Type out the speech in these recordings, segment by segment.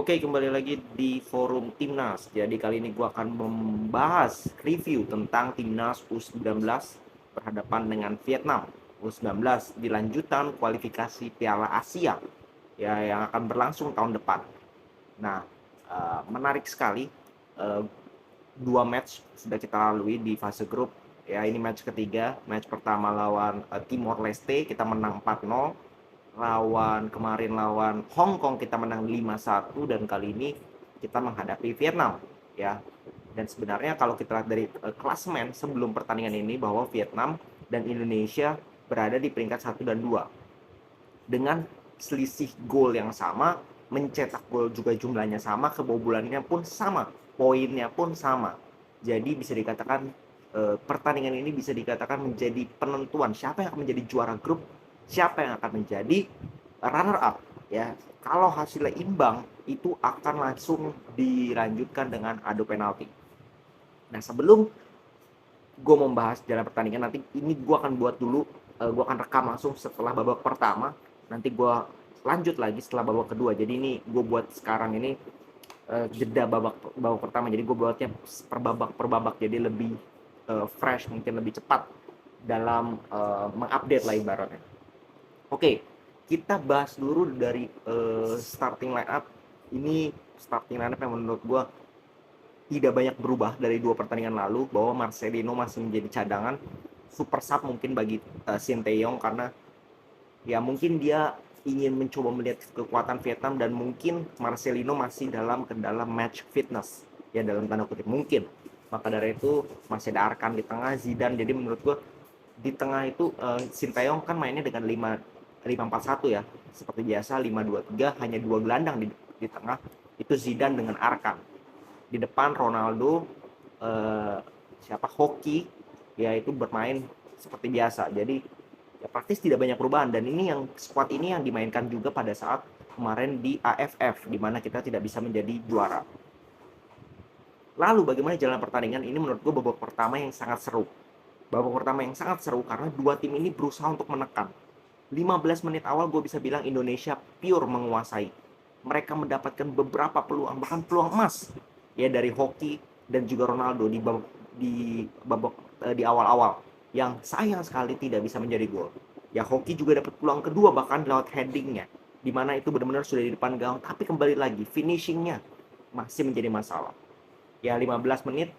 Oke, kembali lagi di forum Timnas. Jadi kali ini gue akan membahas review tentang Timnas U19 berhadapan dengan Vietnam. U19 di lanjutan kualifikasi Piala Asia ya yang akan berlangsung tahun depan. Nah, menarik sekali. eh, Dua match sudah kita lalui di fase grup. Ya, ini match ketiga. Match pertama lawan Timor Leste, kita menang 4-0. Lawan Hong Kong kita menang 5-1, dan kali ini kita menghadapi Vietnam ya. Dan sebenarnya kalau kita lihat dari klasemen sebelum pertandingan ini, bahwa Vietnam dan Indonesia berada di peringkat 1 dan 2 dengan selisih gol yang sama, mencetak gol juga jumlahnya sama, kebobolannya pun sama, poinnya pun sama. Jadi bisa dikatakan pertandingan ini bisa dikatakan menjadi penentuan siapa yang akan menjadi juara grup, siapa yang akan menjadi runner up ya. Kalau hasilnya imbang, itu akan langsung dilanjutkan dengan adu penalti. Nah, sebelum gue membahas jalan pertandingan, nanti ini gue akan buat dulu, gue akan rekam langsung setelah babak pertama, nanti gue lanjut lagi setelah babak kedua. Jadi ini gue buat sekarang ini jeda babak babak pertama, jadi gue buatnya per babak jadi lebih fresh, mungkin lebih cepat dalam mengupdate lah ibaratnya. Oke, kita bahas dulu dari starting line up. Ini starting line up yang menurut gue tidak banyak berubah dari dua pertandingan lalu, bahwa Marcelino masih menjadi cadangan, super sub mungkin bagi Sinteyong, karena ya mungkin dia ingin mencoba melihat kekuatan Vietnam, dan mungkin Marcelino masih dalam kendala match fitness ya, dalam tanda kutip mungkin. Maka dari itu masih ada Arkan di tengah, Zidane. Jadi menurut gue di tengah itu Sinteyong kan mainnya dengan 5-5-4-1 ya, seperti biasa 5-2-3, hanya dua gelandang di tengah, itu Zidane dengan Arkan. Di depan Ronaldo, Hoki ya, itu bermain seperti biasa. Jadi ya praktis tidak banyak perubahan, dan ini yang squad ini yang dimainkan juga pada saat kemarin di AFF, di mana kita tidak bisa menjadi juara. Lalu bagaimana jalan pertandingan ini? Menurut gue babak pertama yang sangat seru. Babak pertama yang sangat seru karena dua tim ini berusaha untuk menekan. 15 menit awal gue bisa bilang Indonesia pure menguasai. Mereka mendapatkan beberapa peluang, bahkan peluang emas ya, dari Hoki dan juga Ronaldo di awal-awal, yang sayang sekali tidak bisa menjadi gol. Ya, Hoki juga dapat peluang kedua bahkan lewat headingnya, di mana itu benar-benar sudah di depan gawang, tapi kembali lagi finishingnya masih menjadi masalah. Ya, 15 menit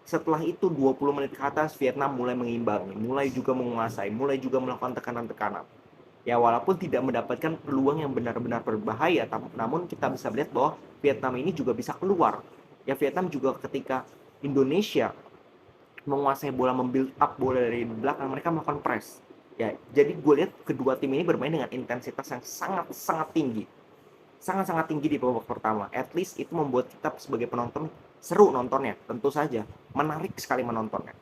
setelah itu, 20 menit ke atas, Vietnam mulai mengimbangi, mulai juga menguasai, mulai juga melakukan tekanan-tekanan. Ya, walaupun tidak mendapatkan peluang yang benar-benar berbahaya, namun kita bisa melihat bahwa Vietnam ini juga bisa keluar. Ya, Vietnam juga ketika Indonesia menguasai bola, membuild up bola dari belakang, mereka melakukan press. Ya, jadi gue lihat kedua tim ini bermain dengan intensitas yang sangat-sangat tinggi. Sangat-sangat tinggi di babak pertama. At least itu membuat kita sebagai penonton seru nontonnya, tentu saja. Menarik sekali menontonnya.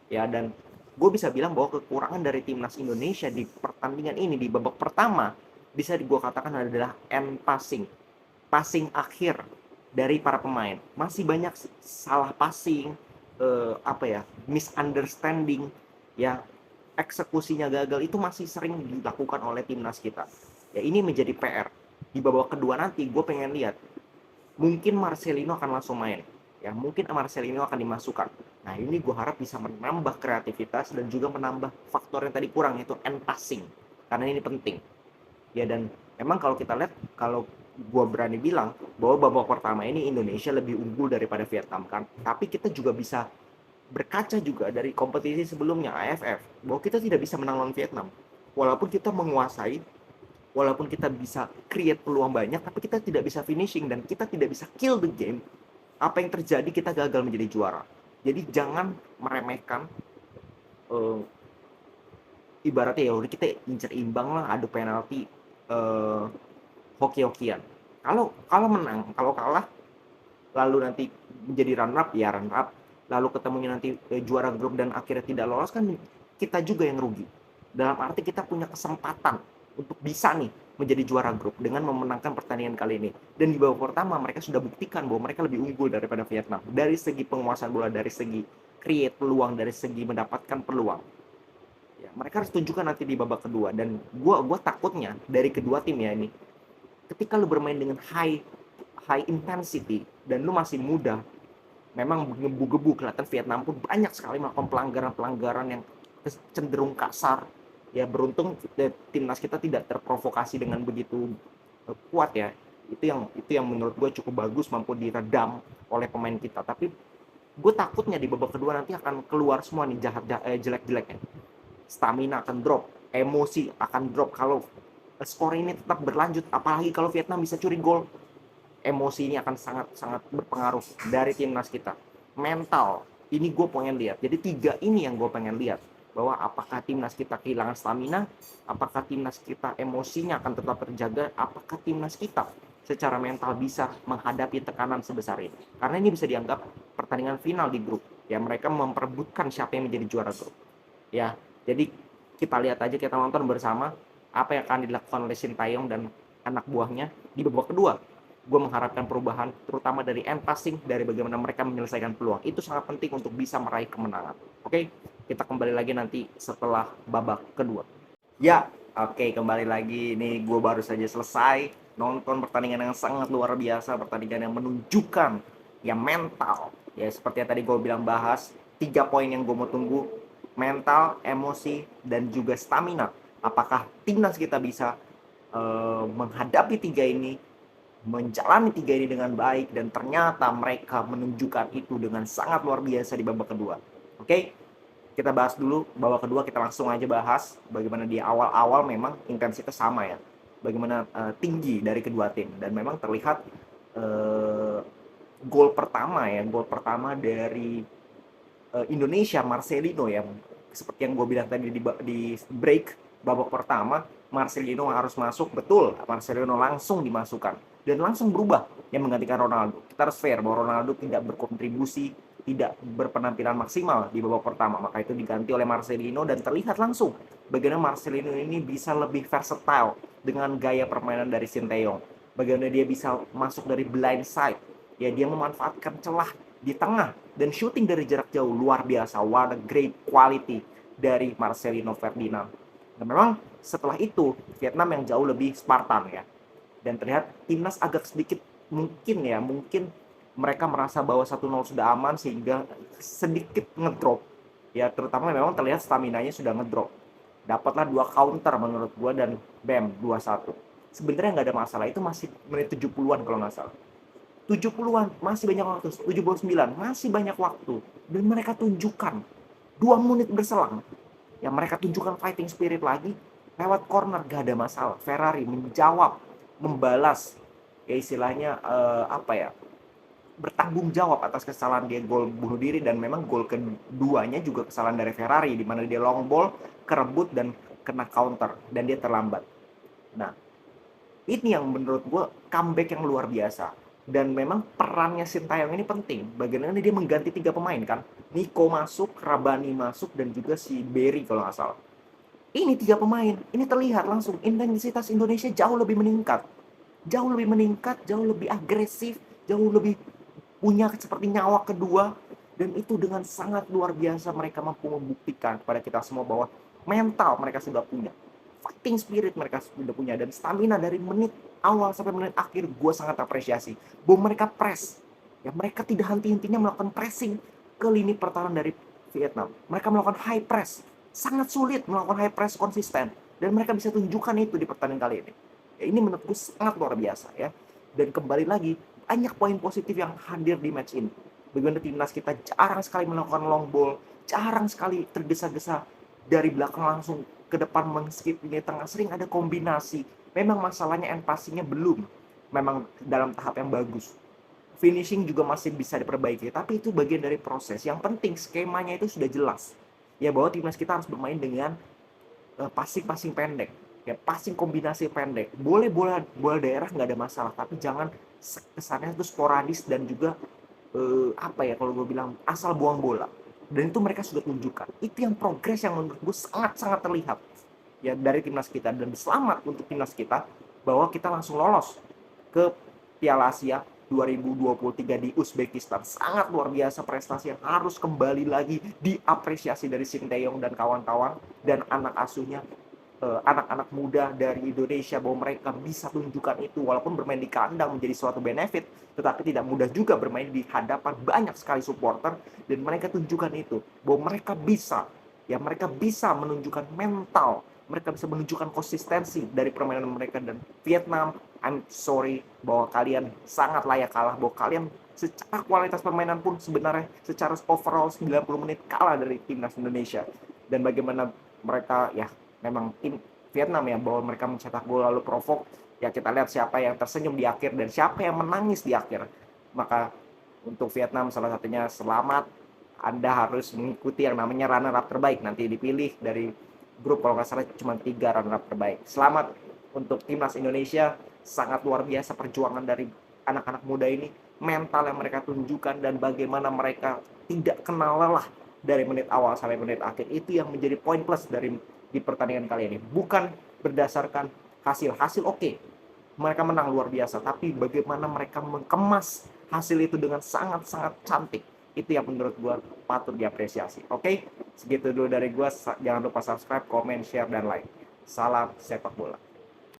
Ya, dan gue bisa bilang bahwa kekurangan dari timnas Indonesia di pertandingan ini di babak pertama bisa gue katakan adalah end passing, passing akhir dari para pemain. Masih banyak salah passing, misunderstanding, ya, eksekusinya gagal, itu masih sering dilakukan oleh timnas kita. Ya, ini menjadi PR. Di babak kedua nanti gue pengen lihat, mungkin Marcelino akan langsung main. Ya, mungkin Marcelino akan dimasukkan. Nah, ini gue harap bisa menambah kreativitas dan juga menambah faktor yang tadi kurang, yaitu end passing. Karena ini penting. Ya, dan memang kalau kita lihat, kalau gue berani bilang bahwa babak pertama ini Indonesia lebih unggul daripada Vietnam kan. Tapi kita juga bisa berkaca juga dari kompetisi sebelumnya AFF, bahwa kita tidak bisa menang lawan Vietnam. Walaupun kita menguasai, walaupun kita bisa create peluang banyak, tapi kita tidak bisa finishing dan kita tidak bisa kill the game. Apa yang terjadi? Kita gagal menjadi juara. Jadi jangan meremehkan, uh, ibaratnya ya udah kita incer imbang lah, adu penalti, uh, hoki-hokian. Kalau menang, kalau kalah, lalu nanti menjadi runner up ya runner up, lalu ketemunya nanti juara grup dan akhirnya tidak lolos, kan kita juga yang rugi. Dalam arti kita punya kesempatan untuk bisa nih menjadi juara grup dengan memenangkan pertandingan kali ini. Dan di babak pertama mereka sudah buktikan bahwa mereka lebih unggul daripada Vietnam dari segi penguasaan bola, dari segi create peluang, dari segi mendapatkan peluang. Ya, mereka harus tunjukkan nanti di babak kedua. Dan gua takutnya dari kedua tim ya ini, ketika lu bermain dengan high high intensity dan lu masih muda, memang ngebu-gebu. Kelihatan Vietnam pun banyak sekali melakukan pelanggaran-pelanggaran yang cenderung kasar. Ya beruntung timnas kita tidak terprovokasi dengan begitu kuat ya. Itu yang menurut gue cukup bagus, mampu diredam oleh pemain kita. Tapi gue takutnya di babak kedua nanti akan keluar semua nih jelek-jeleknya. Stamina akan drop, emosi akan drop kalau skor ini tetap berlanjut. Apalagi kalau Vietnam bisa curi gol, emosi ini akan sangat-sangat berpengaruh dari timnas kita. Mental, ini gue pengen lihat. Jadi 3 ini yang gue pengen lihat. Bahwa apakah timnas kita kehilangan stamina, apakah timnas kita emosinya akan tetap terjaga, apakah timnas kita secara mental bisa menghadapi tekanan sebesar ini. Karena ini bisa dianggap pertandingan final di grup. Ya, mereka memperebutkan siapa yang menjadi juara grup. Ya, jadi kita lihat aja, kita nonton bersama apa yang akan dilakukan oleh Sintayong dan anak buahnya di babak kedua. Gue mengharapkan perubahan, terutama dari end passing, dari bagaimana mereka menyelesaikan peluang. Itu sangat penting untuk bisa meraih kemenangan. Oke, kita kembali lagi nanti setelah babak kedua. Ya, oke, kembali lagi. Ini gue baru saja selesai nonton pertandingan yang sangat luar biasa, pertandingan yang menunjukkan ya mental. Ya, seperti yang tadi gue bilang bahas, 3 poin yang gue mau tunggu, mental, emosi, dan juga stamina. Apakah timnas kita bisa menghadapi 3 ini, menjalani 3 ini dengan baik, dan ternyata mereka menunjukkan itu dengan sangat luar biasa di babak kedua. Oke, kita bahas dulu babak kedua, kita langsung aja bahas bagaimana di awal-awal memang intensitas sama ya, bagaimana tinggi dari kedua tim, dan memang terlihat gol pertama dari Indonesia, Marcelino ya, seperti yang gue bilang tadi di break babak pertama, Marcelino harus masuk, betul, Marcelino langsung dimasukkan dan langsung berubah yang menggantikan Ronaldo. Kita harus fair bahwa Ronaldo tidak berkontribusi, tidak berpenampilan maksimal di babak pertama, maka itu diganti oleh Marcelino dan terlihat langsung bagaimana Marcelino ini bisa lebih versatile dengan gaya permainan dari Sintayong. Bagaimana dia bisa masuk dari blind side, ya dia memanfaatkan celah di tengah dan shooting dari jarak jauh luar biasa. What a great quality dari Marcelino Ferdinand. Dan memang setelah itu Vietnam yang jauh lebih Spartan ya. Dan terlihat timnas agak sedikit mungkin mereka merasa bahwa 1-0 sudah aman sehingga sedikit ngedrop. Ya terutama memang terlihat staminanya sudah ngedrop. Dapatlah 2 counter menurut gua dan bam 2-1. Sebenarnya nggak ada masalah, itu masih menit 70-an kalau nggak salah. 70-an masih banyak waktu, 79 masih banyak waktu, dan mereka tunjukkan 2 menit berselang ya, mereka tunjukkan fighting spirit lagi lewat corner, gak ada masalah. Ferrari menjawab, membalas ya istilahnya bertanggung jawab atas kesalahan dia gol bunuh diri, dan memang gol keduanya juga kesalahan dari Ferrari di mana dia long ball kerebut dan kena counter dan dia terlambat. Nah, ini yang menurut gue comeback yang luar biasa. Dan memang perannya Sintayong ini penting. Bagaimana dia mengganti 3 pemain kan. Nico masuk, Rabani masuk, dan juga si Berry kalau nggak salah. Ini 3 pemain. Ini terlihat langsung intensitas Indonesia jauh lebih meningkat. Jauh lebih meningkat, jauh lebih agresif, jauh lebih punya seperti nyawa kedua. Dan itu dengan sangat luar biasa mereka mampu membuktikan kepada kita semua bahwa mental mereka sudah punya. Fighting spirit mereka sudah punya, dan stamina dari menit awal sampai menit akhir gue sangat apresiasi bahwa mereka press ya, mereka tidak henti-hentinya melakukan pressing ke lini pertahanan dari Vietnam. Mereka melakukan high press, sangat sulit melakukan high press konsisten, dan mereka bisa tunjukkan itu di pertandingan kali ini ya. Ini menurut gue sangat luar biasa ya, dan kembali lagi banyak poin positif yang hadir di match ini. Bagaimana timnas kita jarang sekali melakukan long ball, jarang sekali tergesa-gesa dari belakang langsung ke depan mengskip ini tengah, sering ada kombinasi. Memang masalahnya end passing-nya belum memang dalam tahap yang bagus. Finishing juga masih bisa diperbaiki, tapi itu bagian dari proses. Yang penting skemanya itu sudah jelas. Ya bahwa timnas kita harus bermain dengan passing pendek. Ya passing kombinasi pendek. Boleh bola daerah nggak ada masalah, tapi jangan kesannya itu sporadis dan juga kalau gue bilang asal buang bola. Dan itu mereka sudah tunjukkan. Itu yang progres yang menurut gue sangat-sangat terlihat ya dari timnas kita, dan selamat untuk timnas kita bahwa kita langsung lolos ke Piala Asia 2023 di Uzbekistan. Sangat luar biasa prestasi yang harus kembali lagi diapresiasi dari Sintayong dan kawan-kawan dan anak asuhnya anak-anak muda dari Indonesia bahwa mereka bisa tunjukkan itu walaupun bermain di kandang menjadi suatu benefit, tetapi tidak mudah juga bermain di hadapan banyak sekali supporter dan mereka tunjukkan itu bahwa mereka bisa, ya mereka bisa menunjukkan mental, mereka bisa menunjukkan konsistensi dari permainan mereka. Dan Vietnam, I'm sorry bahwa kalian sangat layak kalah, bahwa kalian secara kualitas permainan pun sebenarnya secara overall 90 menit kalah dari timnas Indonesia. Dan bagaimana mereka, ya memang tim Vietnam ya, bahwa mereka mencetak gol lalu provok, ya kita lihat siapa yang tersenyum di akhir dan siapa yang menangis di akhir. Maka untuk Vietnam salah satunya selamat, Anda harus mengikuti yang namanya runner up terbaik, nanti dipilih dari grup kalau nggak salah cuma 3 runner up terbaik. Selamat untuk timnas Indonesia, sangat luar biasa perjuangan dari anak-anak muda ini, mental yang mereka tunjukkan dan bagaimana mereka tidak kenal lelah dari menit awal sampai menit akhir. Itu yang menjadi poin plus dari di pertandingan kali ini, bukan berdasarkan hasil oke, mereka menang luar biasa, tapi bagaimana mereka mengemas hasil itu dengan sangat-sangat cantik, itu yang menurut gue patut diapresiasi. Oke, segitu dulu dari gue. Jangan lupa subscribe, komen, share, dan like. Salam sepak bola.